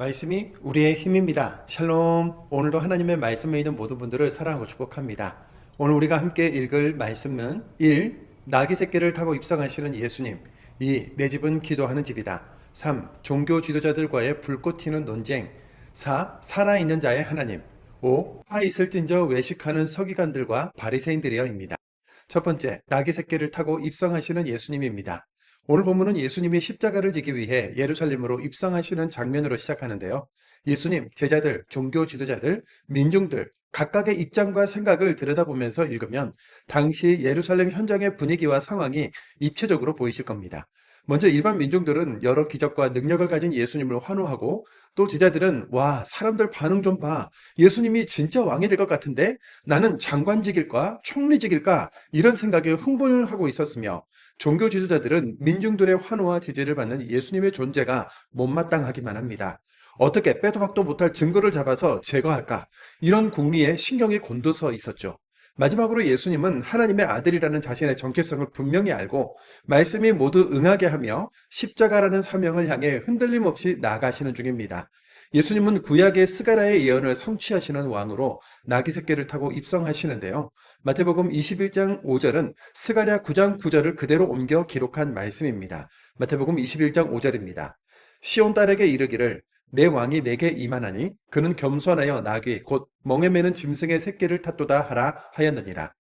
말씀이 우리의 힘입니다. 샬롬. 오늘도 하나님의 말씀에 있는 모든 분들을 사랑하고 축복합니다. 오늘 우리가 함께 읽을 말씀은 1. 나귀 새끼를 타고 입성하시는 예수님. 2. 내 집은 기도하는 집이다. 3. 종교 지도자들과의 불꽃 튀는 논쟁. 4. 살아있는 자의 하나님. 5. 화 있을진저 외식하는 서기관들과 바리새인들이여입니다. 첫 번째, 나귀 새끼를 타고 입성하시는 예수님입니다. 오늘 본문은 예수님이 십자가를 지기 위해 예루살렘으로 입성하시는 장면으로 시작하는데요. 예수님, 제자들, 종교 지도자들, 민중들, 각각의 입장과 생각을 들여다보면서 읽으면 당시 예루살렘 현장의 분위기와 상황이 입체적으로 보이실 겁니다. 먼저 일반 민중들은 여러 기적과 능력을 가진 예수님을 환호하고, 또 제자들은 와, 사람들 반응 좀 봐. 예수님이 진짜 왕이 될 것 같은데 나는 장관직일까 총리직일까 이런 생각에 흥분을 하고 있었으며, 종교 지도자들은 민중들의 환호와 지지를 받는 예수님의 존재가 못마땅하기만 합니다. 어떻게 빼도 박도 못할 증거를 잡아서 제거할까? 이런 궁리에 신경이 곤두서 있었죠. 마지막으로 예수님은 하나님의 아들이라는 자신의 정체성을 분명히 알고 말씀이 모두 응하게 하며 십자가라는 사명을 향해 흔들림 없이 나아가시는 중입니다. 예수님은 구약의 스가랴의 예언을 성취하시는 왕으로 나귀 새끼를 타고 입성하시는데요. 마태복음 21장 5절은 스가랴 9장 9절을 그대로 옮겨 기록한 말씀입니다. 마태복음 21장 5절입니다. 시온 딸에게 이르기를 내 왕이 내게 임하나니 그는 겸손하여 나귀 곧 멍에 매는 짐승의 새끼를 탔도다 하라 하였느니라.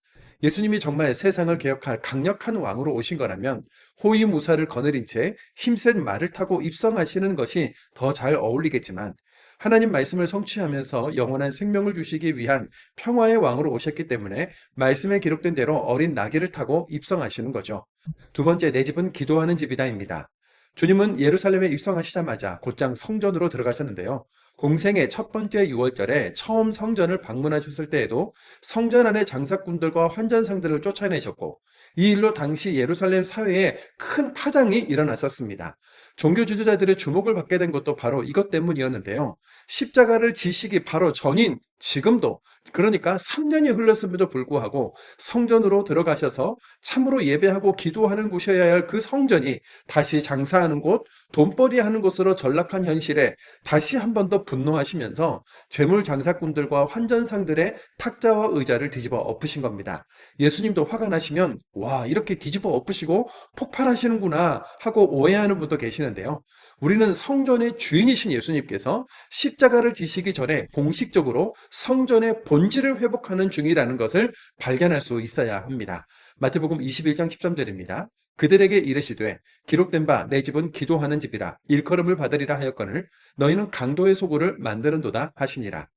예수님이 정말 세상을 개혁할 강력한 왕으로 오신 거라면 호위무사를 거느린 채 힘센 말을 타고 입성하시는 것이 더 잘 어울리겠지만, 하나님 말씀을 성취하면서 영원한 생명을 주시기 위한 평화의 왕으로 오셨기 때문에 말씀에 기록된 대로 어린 나귀를 타고 입성하시는 거죠. 두 번째, 내 집은 기도하는 집이다입니다. 주님은 예루살렘에 입성하시자마자 곧장 성전으로 들어가셨는데요. 공생의 첫 번째 유월절에 처음 성전을 방문하셨을 때에도 성전 안의 장사꾼들과 환전상들을 쫓아내셨고, 이 일로 당시 예루살렘 사회에 큰 파장이 일어났었습니다. 종교 지도자들의 주목을 받게 된 것도 바로 이것 때문이었는데요. 십자가를 지시기 바로 전인 지금도, 그러니까 3년이 흘렀음에도 불구하고 성전으로 들어가셔서 참으로 예배하고 기도하는 곳이어야 할 그 성전이 다시 장사하는 곳, 돈벌이 하는 곳으로 전락한 현실에 다시 한 번 더 분노하시면서 재물 장사꾼들과 환전상들의 탁자와 의자를 뒤집어 엎으신 겁니다. 예수님도 화가 나시면 와, 이렇게 뒤집어 엎으시고 폭발하시는구나 하고 오해하는 분도 계시는데요. 우리는 성전의 주인이신 예수님께서 십자가를 지시기 전에 공식적으로 성전의 본질을 회복하는 중이라는 것을 발견할 수 있어야 합니다. 마태복음 21장 13절입니다. 그들에게 이르시되 기록된 바 내 집은 기도하는 집이라 일컬음을 받으리라 하였거늘 너희는 강도의 소굴을 만드는도다 하시니라.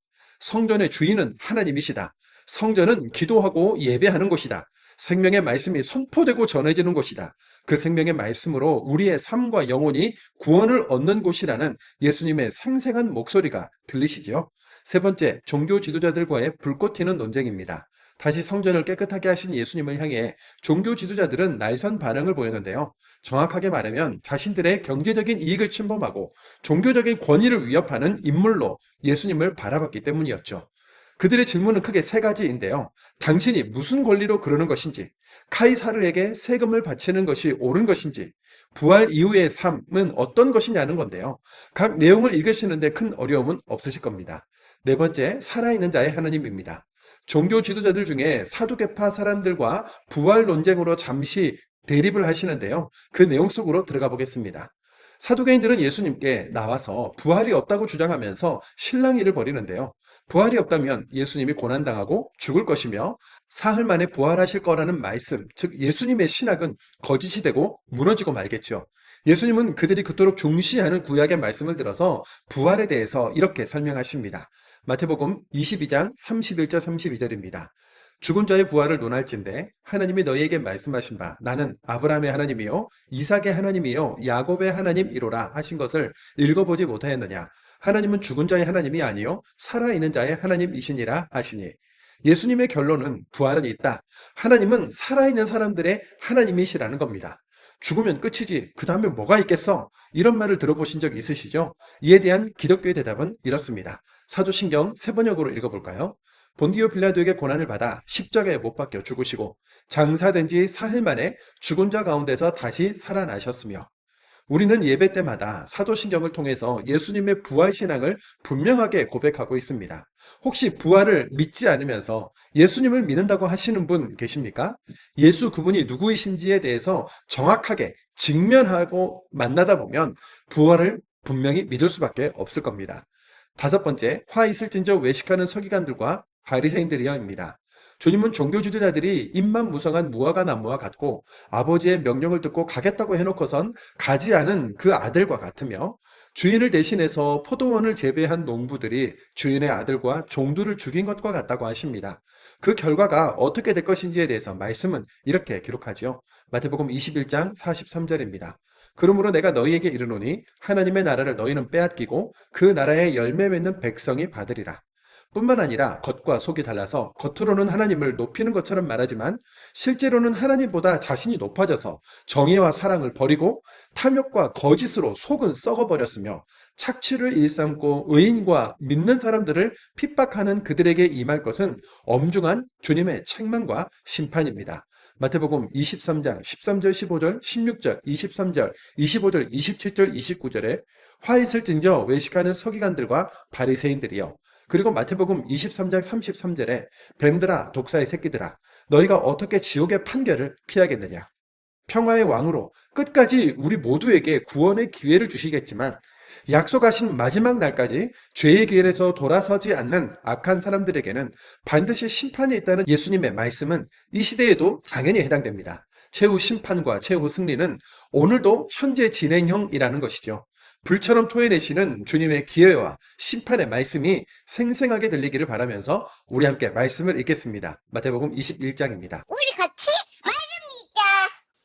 성전의 주인은 하나님이시다. 성전은 기도하고 예배하는 곳이다. 생명의 말씀이 선포되고 전해지는 곳이다. 그 생명의 말씀으로 우리의 삶과 영혼이 구원을 얻는 곳이라는 예수님의 생생한 목소리가 들리시죠? 세 번째, 종교 지도자들과의 불꽃 튀는 논쟁입니다. 다시 성전을 깨끗하게 하신 예수님을 향해 종교 지도자들은 날선 반응을 보였는데요. 정확하게 말하면 자신들의 경제적인 이익을 침범하고 종교적인 권위를 위협하는 인물로 예수님을 바라봤기 때문이었죠. 그들의 질문은 크게 세 가지인데요. 당신이 무슨 권리로 그러는 것인지, 카이사르에게 세금을 바치는 것이 옳은 것인지, 부활 이후의 삶은 어떤 것이냐는 건데요. 각 내용을 읽으시는데 큰 어려움은 없으실 겁니다. 네 번째, 살아있는 자의 하나님입니다. 종교 지도자들 중에 사두개파 사람들과 부활 논쟁으로 잠시 대립을 하시는데요. 그 내용 속으로 들어가 보겠습니다. 사두개인들은 예수님께 나와서 부활이 없다고 주장하면서 실랑이를 벌이는데요. 부활이 없다면 예수님이 고난당하고 죽을 것이며 사흘 만에 부활하실 거라는 말씀, 즉 예수님의 신학은 거짓이 되고 무너지고 말겠죠. 예수님은 그들이 그토록 중시하는 구약의 말씀을 들어서 부활에 대해서 이렇게 설명하십니다. 마태복음 22장 31절 32절입니다. 죽은 자의 부활을 논할진대 하나님이 너희에게 말씀하신 바 나는 아브라함의 하나님이요 이삭의 하나님이요 야곱의 하나님이로라 하신 것을 읽어보지 못하였느냐. 하나님은 죽은 자의 하나님이 아니요 살아있는 자의 하나님이시니라 하시니. 예수님의 결론은 부활은 있다. 하나님은 살아있는 사람들의 하나님이시라는 겁니다. 죽으면 끝이지 그 다음에 뭐가 있겠어? 이런 말을 들어보신 적 있으시죠? 이에 대한 기독교의 대답은 이렇습니다. 사도신경 세번역으로 읽어볼까요? 본디오 빌라도에게 고난을 받아 십자가에 못 박혀 죽으시고 장사된 지 사흘 만에 죽은 자 가운데서 다시 살아나셨으며 우리는 예배 때마다 사도신경을 통해서 예수님의 부활 신앙을 분명하게 고백하고 있습니다. 혹시 부활을 믿지 않으면서 예수님을 믿는다고 하시는 분 계십니까? 예수 그분이 누구이신지에 대해서 정확하게 직면하고 만나다 보면 부활을 분명히 믿을 수밖에 없을 겁니다. 다섯 번째, 화 있을진저 외식하는 서기관들과 바리새인들이여입니다. 주님은 종교 지도자들이 입만 무성한 무화과 나무와 같고 아버지의 명령을 듣고 가겠다고 해놓고선 가지 않은 그 아들과 같으며 주인을 대신해서 포도원을 재배한 농부들이 주인의 아들과 종들을 죽인 것과 같다고 하십니다. 그 결과가 어떻게 될 것인지에 대해서 말씀은 이렇게 기록하죠. 마태복음 21장 43절입니다. 그러므로 내가 너희에게 이르노니 하나님의 나라를 너희는 빼앗기고 그 나라의 열매 맺는 백성이 받으리라. 뿐만 아니라 겉과 속이 달라서 겉으로는 하나님을 높이는 것처럼 말하지만 실제로는 하나님보다 자신이 높아져서 정의와 사랑을 버리고 탐욕과 거짓으로 속은 썩어버렸으며 착취를 일삼고 의인과 믿는 사람들을 핍박하는 그들에게 임할 것은 엄중한 주님의 책망과 심판입니다. 마태복음 23장 13절 15절 16절 23절 25절 27절 29절에 화 있을진저 외식하는 서기관들과 바리새인들이여. 그리고 마태복음 23장 33절에 뱀들아 독사의 새끼들아 너희가 어떻게 지옥의 판결을 피하겠느냐. 평화의 왕으로 끝까지 우리 모두에게 구원의 기회를 주시겠지만 약속하신 마지막 날까지 죄의 길에서 돌아서지 않는 악한 사람들에게는 반드시 심판이 있다는 예수님의 말씀은 이 시대에도 당연히 해당됩니다. 최후 심판과 최후 승리는 오늘도 현재 진행형이라는 것이죠. 불처럼 토해내시는 주님의 기회와 심판의 말씀이 생생하게 들리기를 바라면서 우리 함께 말씀을 읽겠습니다. 마태복음 21장입니다. 우리 같이 말합니다.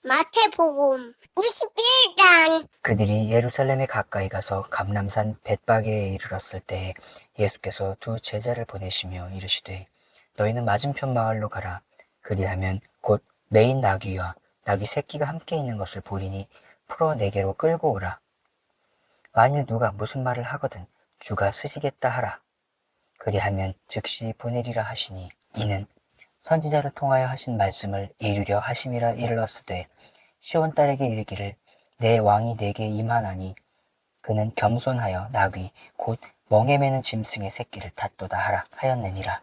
마태복음 21장. 그들이 예루살렘에 가까이 가서 감람산 벳바게에 이르렀을 때 예수께서 두 제자를 보내시며 이르시되 너희는 맞은편 마을로 가라. 그리하면 곧 매인 나귀와 나귀 새끼가 함께 있는 것을 보리니 풀어 내게로 끌고 오라. 만일 누가 무슨 말을 하거든 주가 쓰시겠다 하라. 그리하면 즉시 보내리라 하시니 이는 선지자를 통하여 하신 말씀을 이루려 하심이라 일렀으되 시온 딸에게 이르기를 내 왕이 내게 임하나니 그는 겸손하여 나귀 곧 멍에 매는 짐승의 새끼를 탔도다 하라 하였느니라.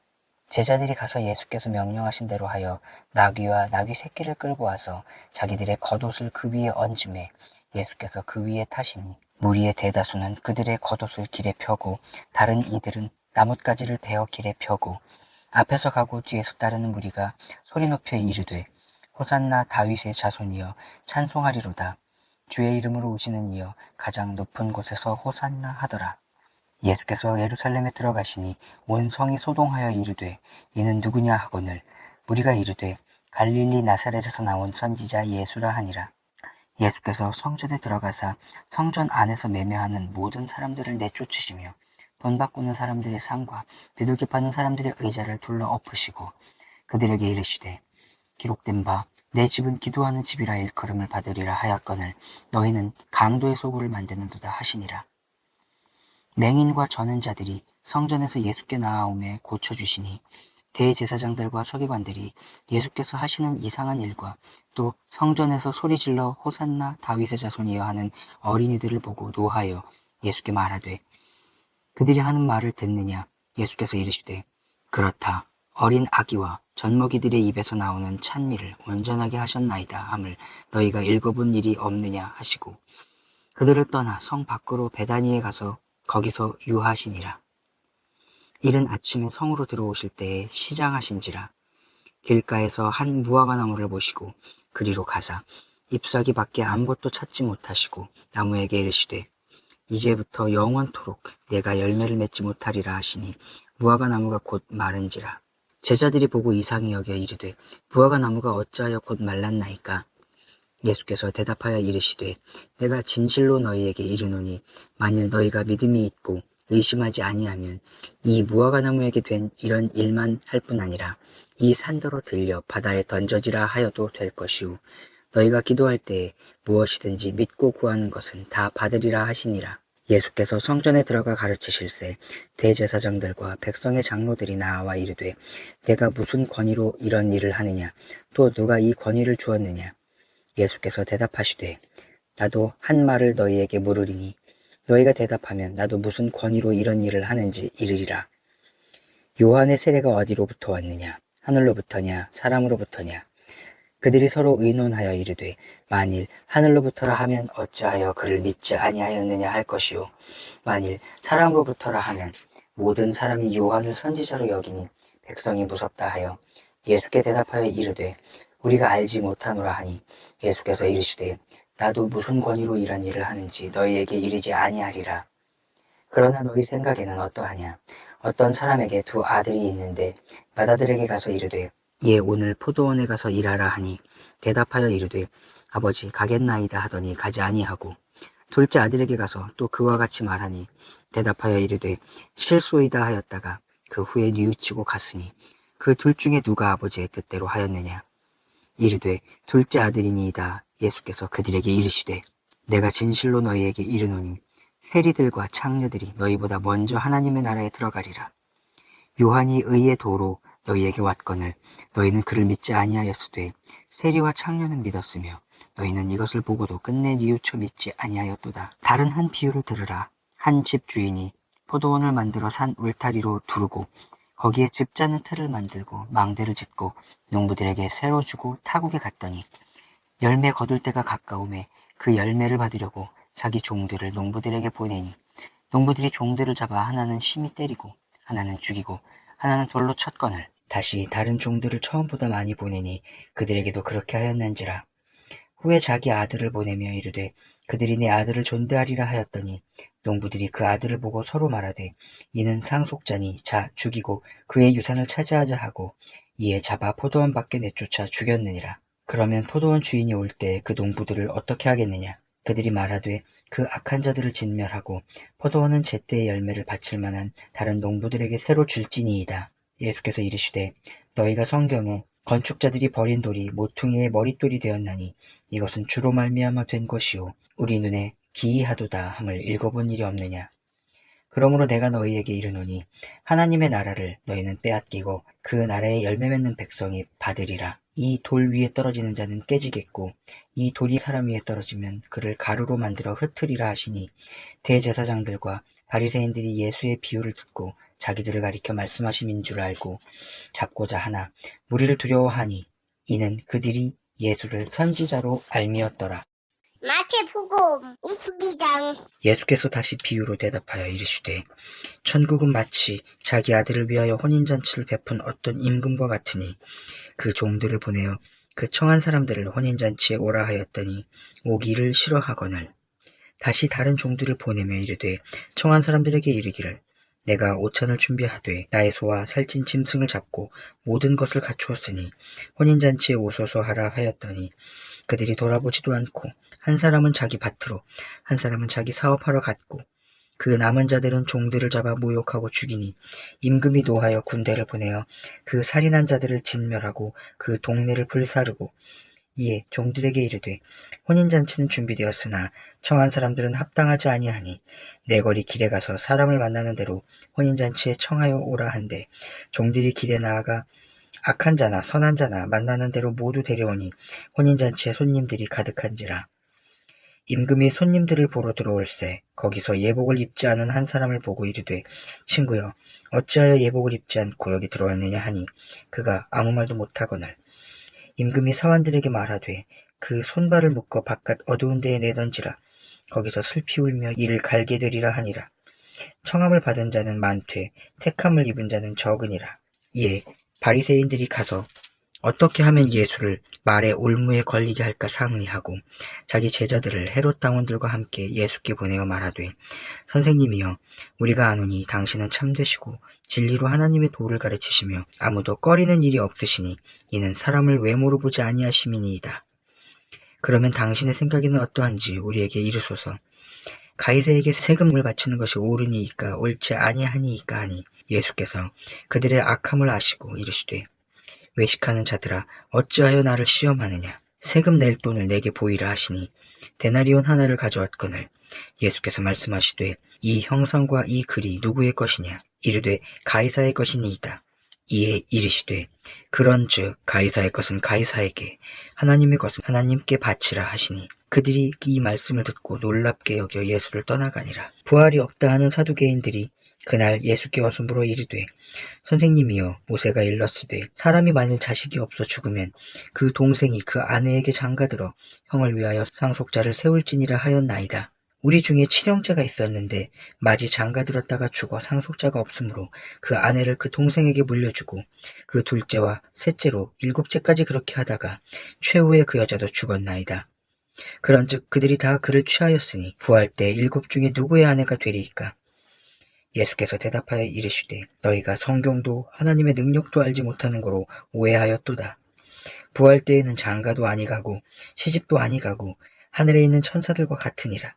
제자들이 가서 예수께서 명령하신 대로 하여 나귀와 나귀 새끼를 끌고 와서 자기들의 겉옷을 그 위에 얹음에 예수께서 그 위에 타시니 무리의 대다수는 그들의 겉옷을 길에 펴고 다른 이들은 나뭇가지를 베어 길에 펴고 앞에서 가고 뒤에서 따르는 무리가 소리 높여 이르되 호산나 다윗의 자손이여 찬송하리로다. 주의 이름으로 오시는 이여 가장 높은 곳에서 호산나 하더라. 예수께서 예루살렘에 들어가시니 온 성이 소동하여 이르되 이는 누구냐 하거늘 무리가 이르되 갈릴리 나사렛에서 나온 선지자 예수라 하니라. 예수께서 성전에 들어가사 성전 안에서 매매하는 모든 사람들을 내쫓으시며 돈 바꾸는 사람들의 상과 비둘기 파는 사람들의 의자를 둘러 엎으시고 그들에게 이르시되 기록된 바 내 집은 기도하는 집이라 일컬음을 받으리라 하였거늘 너희는 강도의 소굴을 만드는도다 하시니라. 맹인과 저는 자들이 성전에서 예수께 나아오매 고쳐주시니 대제사장들과 서기관들이 예수께서 하시는 이상한 일과 또 성전에서 소리질러 호산나 다윗의 자손이여 하는 어린이들을 보고 노하여 예수께 말하되 그들이 하는 말을 듣느냐. 예수께서 이르시되 그렇다. 어린 아기와 젖먹이들의 입에서 나오는 찬미를 온전하게 하셨나이다 함을 너희가 읽어본 일이 없느냐 하시고 그들을 떠나 성 밖으로 베다니에 가서 거기서 유하시니라. 이른 아침에 성으로 들어오실 때에 시장하신지라. 길가에서 한 무화과 나무를 보시고 그리로 가사 잎사귀 밖에 아무것도 찾지 못하시고 나무에게 이르시되 이제부터 영원토록 내가 열매를 맺지 못하리라 하시니 무화과 나무가 곧 마른지라. 제자들이 보고 이상히 여겨 이르되 무화과 나무가 어찌하여 곧 말랐나이까. 예수께서 대답하여 이르시되 내가 진실로 너희에게 이르노니 만일 너희가 믿음이 있고 의심하지 아니하면 이 무화과 나무에게 된 이런 일만 할 뿐 아니라 이 산더러 들려 바다에 던져지라 하여도 될 것이오. 너희가 기도할 때에 무엇이든지 믿고 구하는 것은 다 받으리라 하시니라. 예수께서 성전에 들어가 가르치실세 대제사장들과 백성의 장로들이 나와 이르되 내가 무슨 권위로 이런 일을 하느냐 또 누가 이 권위를 주었느냐. 예수께서 대답하시되 나도 한 말을 너희에게 물으리니 너희가 대답하면 나도 무슨 권위로 이런 일을 하는지 이르리라. 요한의 세례가 어디로부터 왔느냐? 하늘로부터냐? 사람으로부터냐? 그들이 서로 의논하여 이르되 만일 하늘로부터라 하면 어찌하여 그를 믿지 아니하였느냐 할 것이요 만일 사람으로부터라 하면 모든 사람이 요한을 선지자로 여기니 백성이 무섭다 하여 예수께 대답하여 이르되 우리가 알지 못하노라 하니 예수께서 이르시되 나도 무슨 권위로 이런 일을 하는지 너희에게 이르지 아니하리라. 그러나 너희 생각에는 어떠하냐? 어떤 사람에게 두 아들이 있는데 맏아들에게 가서 이르되 얘 오늘 포도원에 가서 일하라 하니 대답하여 이르되 아버지 가겠나이다 하더니 가지 아니하고 둘째 아들에게 가서 또 그와 같이 말하니 대답하여 이르되 실소이다 하였다가 그 후에 뉘우치고 갔으니 그 둘 중에 누가 아버지의 뜻대로 하였느냐? 이르되 둘째 아들이니이다. 예수께서 그들에게 이르시되 내가 진실로 너희에게 이르노니 세리들과 창녀들이 너희보다 먼저 하나님의 나라에 들어가리라. 요한이 의의 도로 너희에게 왔거늘 너희는 그를 믿지 아니하였으되 세리와 창녀는 믿었으며 너희는 이것을 보고도 끝내 뉘우쳐 믿지 아니하였도다. 다른 한 비유를 들으라. 한 집 주인이 포도원을 만들어 산 울타리로 두르고 거기에 집 짜는 틀을 만들고 망대를 짓고 농부들에게 새로 주고 타국에 갔더니 열매 거둘 때가 가까우매 그 열매를 받으려고 자기 종들을 농부들에게 보내니 농부들이 종들을 잡아 하나는 심히 때리고 하나는 죽이고 하나는 돌로 쳤거늘 다시 다른 종들을 처음보다 많이 보내니 그들에게도 그렇게 하였는지라. 후에 자기 아들을 보내며 이르되 그들이 내 아들을 존대하리라 하였더니 농부들이 그 아들을 보고 서로 말하되 이는 상속자니 자 죽이고 그의 유산을 차지하자 하고 이에 잡아 포도원 밖에 내쫓아 죽였느니라. 그러면 포도원 주인이 올 때 그 농부들을 어떻게 하겠느냐? 그들이 말하되 그 악한 자들을 진멸하고 포도원은 제때의 열매를 바칠 만한 다른 농부들에게 새로 줄지니이다. 예수께서 이르시되 너희가 성경에 건축자들이 버린 돌이 모퉁이의 머릿돌이 되었나니 이것은 주로 말미암아 된 것이요 우리 눈에 기이하도다 함을 읽어본 일이 없느냐. 그러므로 내가 너희에게 이르노니 하나님의 나라를 너희는 빼앗기고 그 나라의 열매 맺는 백성이 받으리라. 이 돌 위에 떨어지는 자는 깨지겠고 이 돌이 사람 위에 떨어지면 그를 가루로 만들어 흩으리라 하시니 대제사장들과 바리새인들이 예수의 비유를 듣고 자기들을 가리켜 말씀하심인 줄 알고 잡고자 하나 무리를 두려워하니 이는 그들이 예수를 선지자로 알미었더라. 마태복음 22장. 예수께서 다시 비유로 대답하여 이르시되 천국은 마치 자기 아들을 위하여 혼인잔치를 베푼 어떤 임금과 같으니 그 종들을 보내어 그 청한 사람들을 혼인잔치에 오라 하였더니 오기를 싫어하거늘 다시 다른 종들을 보내며 이르되 청한 사람들에게 이르기를 내가 오찬을 준비하되 나의 소와 살찐 짐승을 잡고 모든 것을 갖추었으니 혼인잔치에 오소서 하라 하였더니 그들이 돌아보지도 않고 한 사람은 자기 밭으로 한 사람은 자기 사업하러 갔고 그 남은 자들은 종들을 잡아 모욕하고 죽이니 임금이 노하여 군대를 보내어 그 살인한 자들을 진멸하고 그 동네를 불사르고 이에 종들에게 이르되 혼인잔치는 준비되었으나 청한 사람들은 합당하지 아니하니 내거리 길에 가서 사람을 만나는 대로 혼인잔치에 청하여 오라 한데 종들이 길에 나아가 악한 자나 선한 자나 만나는 대로 모두 데려오니 혼인잔치에 손님들이 가득한지라. 임금이 손님들을 보러 들어올세 거기서 예복을 입지 않은 한 사람을 보고 이르되 친구여 어찌하여 예복을 입지 않고 여기 들어왔느냐 하니 그가 아무 말도 못하거늘 임금이 사환들에게 말하되 그 손발을 묶어 바깥 어두운 데에 내던지라 거기서 슬피 울며 이를 갈게 되리라 하니라. 청함을 받은 자는 많되 택함을 입은 자는 적으니라. 이에 바리새인들이 가서 어떻게 하면 예수를 말의 올무에 걸리게 할까 상의하고 자기 제자들을 헤롯 당원들과 함께 예수께 보내어 말하되 선생님이여 우리가 아노니 당신은 참되시고 진리로 하나님의 도를 가르치시며 아무도 꺼리는 일이 없으시니 이는 사람을 외모로 보지 아니하심이니이다. 그러면 당신의 생각에는 어떠한지 우리에게 이르소서. 가이사에게 세금을 바치는 것이 옳으니이까 옳지 아니하니이까 하니 예수께서 그들의 악함을 아시고 이르시되 외식하는 자들아 어찌하여 나를 시험하느냐. 세금 낼 돈을 내게 보이라 하시니 데나리온 하나를 가져왔거늘 예수께서 말씀하시되 이 형상과 이 글이 누구의 것이냐. 이르되 가이사의 것이니이다. 이에 이르시되 그런즉 가이사의 것은 가이사에게 하나님의 것은 하나님께 바치라 하시니 그들이 이 말씀을 듣고 놀랍게 여겨 예수를 떠나가니라. 부활이 없다 하는 사두개인들이 그날 예수께 와서 물어 이르되 선생님이여 모세가 일렀으되 사람이 만일 자식이 없어 죽으면 그 동생이 그 아내에게 장가들어 형을 위하여 상속자를 세울지니라 하였나이다. 우리 중에 칠형제가 있었는데 마지 장가들었다가 죽어 상속자가 없으므로 그 아내를 그 동생에게 물려주고 그 둘째와 셋째로 일곱째까지 그렇게 하다가 최후에 그 여자도 죽었나이다. 그런즉 그들이 다 그를 취하였으니 부활 때 일곱 중에 누구의 아내가 되리이까? 예수께서 대답하여 이르시되 너희가 성경도 하나님의 능력도 알지 못하는 거로 오해하였도다. 부활 때에는 장가도 아니가고 시집도 아니가고 하늘에 있는 천사들과 같으니라.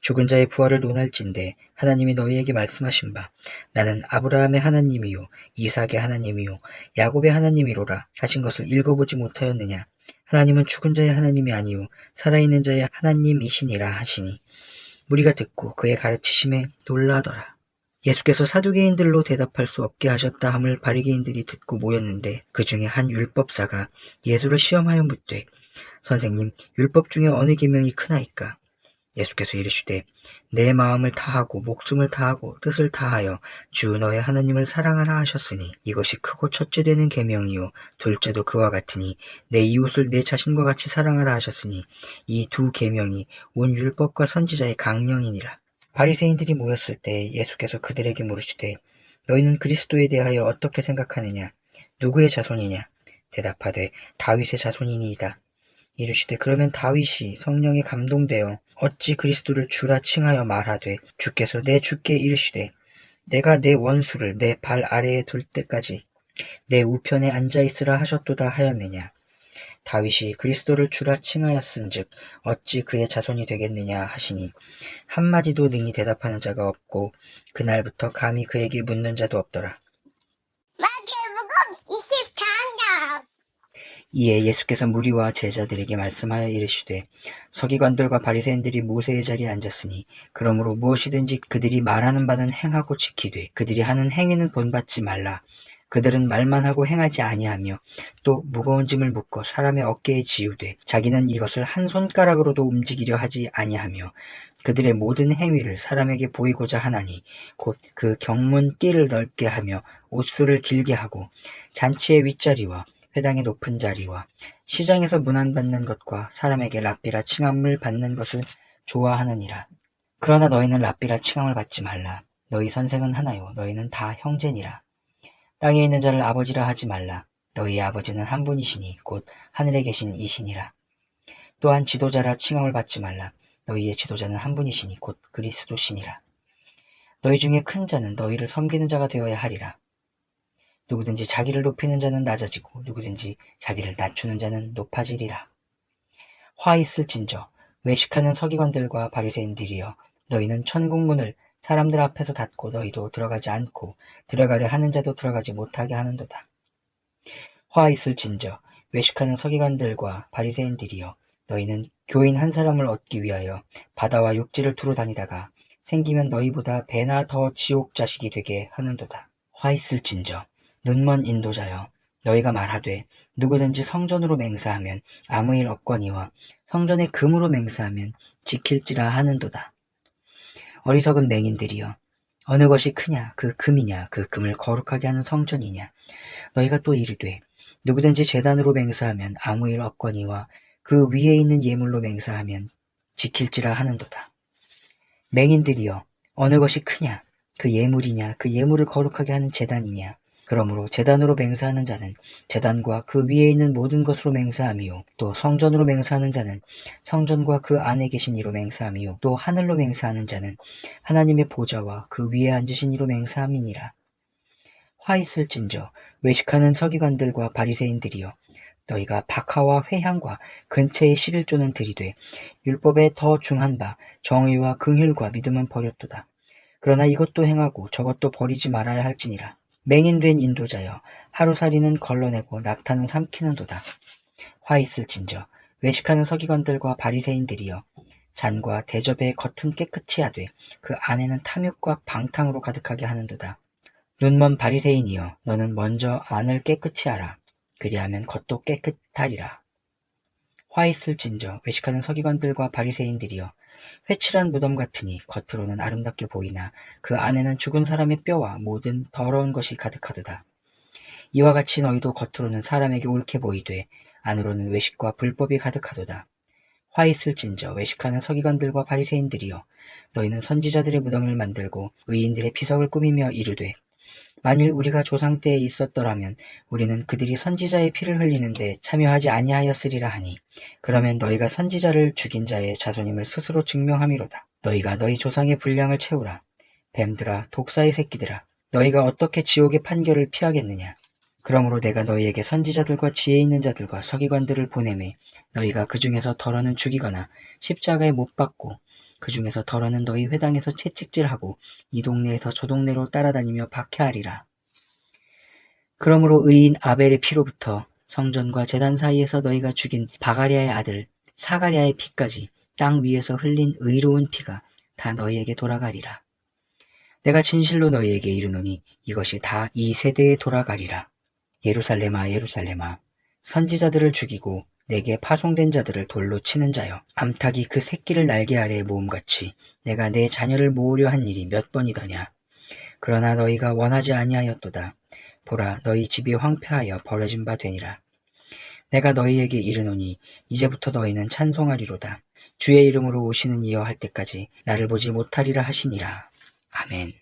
죽은 자의 부활을 논할진대 하나님이 너희에게 말씀하신 바 나는 아브라함의 하나님이요 이삭의 하나님이요 야곱의 하나님이로라 하신 것을 읽어보지 못하였느냐. 하나님은 죽은 자의 하나님이 아니요 살아있는 자의 하나님이시니라 하시니 무리가 듣고 그의 가르치심에 놀라더라. 예수께서 사두개인들로 대답할 수 없게 하셨다 함을 바리새인들이 듣고 모였는데 그 중에 한 율법사가 예수를 시험하여 묻되 선생님 율법 중에 어느 계명이 크나이까? 예수께서 이르시되 내 마음을 다하고 목숨을 다하고 뜻을 다하여 주 너의 하나님을 사랑하라 하셨으니 이것이 크고 첫째 되는 계명이요 둘째도 그와 같으니 내 이웃을 내 자신과 같이 사랑하라 하셨으니 이 두 계명이 온 율법과 선지자의 강령이니라. 바리새인들이 모였을 때 예수께서 그들에게 물으시되 너희는 그리스도에 대하여 어떻게 생각하느냐? 누구의 자손이냐? 대답하되 다윗의 자손이니이다. 이르시되 그러면 다윗이 성령에 감동되어 어찌 그리스도를 주라 칭하여 말하되 주께서 내 주께 이르시되 내가 내 원수를 내 발 아래에 둘 때까지 내 우편에 앉아있으라 하셨도다 하였느냐. 다윗이 그리스도를 주라 칭하였은즉 어찌 그의 자손이 되겠느냐 하시니 한마디도 능히 대답하는 자가 없고 그날부터 감히 그에게 묻는 자도 없더라. 마태복음 24장. 이에 예수께서 무리와 제자들에게 말씀하여 이르시되 서기관들과 바리새인들이 모세의 자리에 앉았으니 그러므로 무엇이든지 그들이 말하는 바는 행하고 지키되 그들이 하는 행위는 본받지 말라. 그들은 말만 하고 행하지 아니하며 또 무거운 짐을 묶어 사람의 어깨에 지우되 자기는 이것을 한 손가락으로도 움직이려 하지 아니하며 그들의 모든 행위를 사람에게 보이고자 하나니 곧 그 경문 띠를 넓게 하며 옷수를 길게 하고 잔치의 윗자리와 회당의 높은 자리와 시장에서 문안받는 것과 사람에게 랍비라 칭함을 받는 것을 좋아하느니라. 그러나 너희는 랍비라 칭함을 받지 말라. 너희 선생은 하나요 너희는 다 형제니라. 땅에 있는 자를 아버지라 하지 말라. 너희의 아버지는 한 분이시니 곧 하늘에 계신 이시니라. 또한 지도자라 칭함을 받지 말라. 너희의 지도자는 한 분이시니 곧 그리스도시니라. 너희 중에 큰 자는 너희를 섬기는 자가 되어야 하리라. 누구든지 자기를 높이는 자는 낮아지고 누구든지 자기를 낮추는 자는 높아지리라. 화 있을진저 외식하는 서기관들과 바리새인들이여 너희는 천국문을 사람들 앞에서 닫고 너희도 들어가지 않고 들어가려 하는 자도 들어가지 못하게 하는도다. 화 있을진저 외식하는 서기관들과 바리새인들이여 너희는 교인 한 사람을 얻기 위하여 바다와 육지를 두루 다니다가 생기면 너희보다 배나 더 지옥 자식이 되게 하는도다. 화 있을진저 눈먼 인도자여 너희가 말하되 누구든지 성전으로 맹세하면 아무 일 없거니와 성전의 금으로 맹세하면 지킬지라 하는도다. 어리석은 맹인들이여 어느 것이 크냐 그 금이냐 그 금을 거룩하게 하는 성전이냐. 너희가 또 이르되 누구든지 제단으로 맹세하면 아무 일 없거니와 그 위에 있는 예물로 맹세하면 지킬지라 하는도다. 맹인들이여 어느 것이 크냐 그 예물이냐 그 예물을 거룩하게 하는 제단이냐. 그러므로 제단으로 맹세하는 자는 제단과 그 위에 있는 모든 것으로 맹세하며 또 성전으로 맹세하는 자는 성전과 그 안에 계신 이로 맹세하며 또 하늘로 맹세하는 자는 하나님의 보좌와 그 위에 앉으신 이로 맹세함이니라. 화 있을진저 외식하는 서기관들과 바리새인들이여 너희가 박하와 회향과 근처의 11조는 들이되 율법에 더 중한 바 정의와 긍휼과 믿음은 버렸도다. 그러나 이것도 행하고 저것도 버리지 말아야 할지니라. 맹인된 인도자여 하루살이는 걸러내고 낙타는 삼키는도다. 화 있을진저 외식하는 서기관들과 바리새인들이여 잔과 대접의 겉은 깨끗이 하되 그 안에는 탐욕과 방탕으로 가득하게 하는도다. 눈먼 바리새인이여, 너는 먼저 안을 깨끗이 하라. 그리하면 겉도 깨끗하리라. 화 있을진저 외식하는 서기관들과 바리새인들이여, 회칠한 무덤 같으니 겉으로는 아름답게 보이나 그 안에는 죽은 사람의 뼈와 모든 더러운 것이 가득하도다. 이와 같이 너희도 겉으로는 사람에게 옳게 보이되 안으로는 외식과 불법이 가득하도다. 화 있을진저 외식하는 서기관들과 바리새인들이여, 너희는 선지자들의 무덤을 만들고 의인들의 비석을 꾸미며 이르되, 만일 우리가 조상 때에 있었더라면 우리는 그들이 선지자의 피를 흘리는데 참여하지 아니하였으리라 하니, 그러면 너희가 선지자를 죽인 자의 자손임을 스스로 증명함이로다. 너희가 너희 조상의 분량을 채우라. 뱀들아, 독사의 새끼들아, 너희가 어떻게 지옥의 판결을 피하겠느냐. 그러므로 내가 너희에게 선지자들과 지혜 있는 자들과 서기관들을 보내매 너희가 그 중에서 덜어는 죽이거나 십자가에 못 박고 그 중에서 덜어는 너희 회당에서 채찍질하고 이 동네에서 저 동네로 따라다니며 박해하리라. 그러므로 의인 아벨의 피로부터 성전과 제단 사이에서 너희가 죽인 바가리아의 아들 사가리아의 피까지 땅 위에서 흘린 의로운 피가 다 너희에게 돌아가리라. 내가 진실로 너희에게 이르노니 이것이 다 이 세대에 돌아가리라. 예루살렘아, 예루살렘아, 선지자들을 죽이고 내게 파송된 자들을 돌로 치는 자여, 암탉이 그 새끼를 날개 아래에 모음같이 내가 내 자녀를 모으려 한 일이 몇 번이더냐. 그러나 너희가 원하지 아니하였도다. 보라, 너희 집이 황폐하여 버려진 바 되니라. 내가 너희에게 이르노니 이제부터 너희는 찬송하리로다. 주의 이름으로 오시는 이여 할 때까지 나를 보지 못하리라 하시니라. 아멘.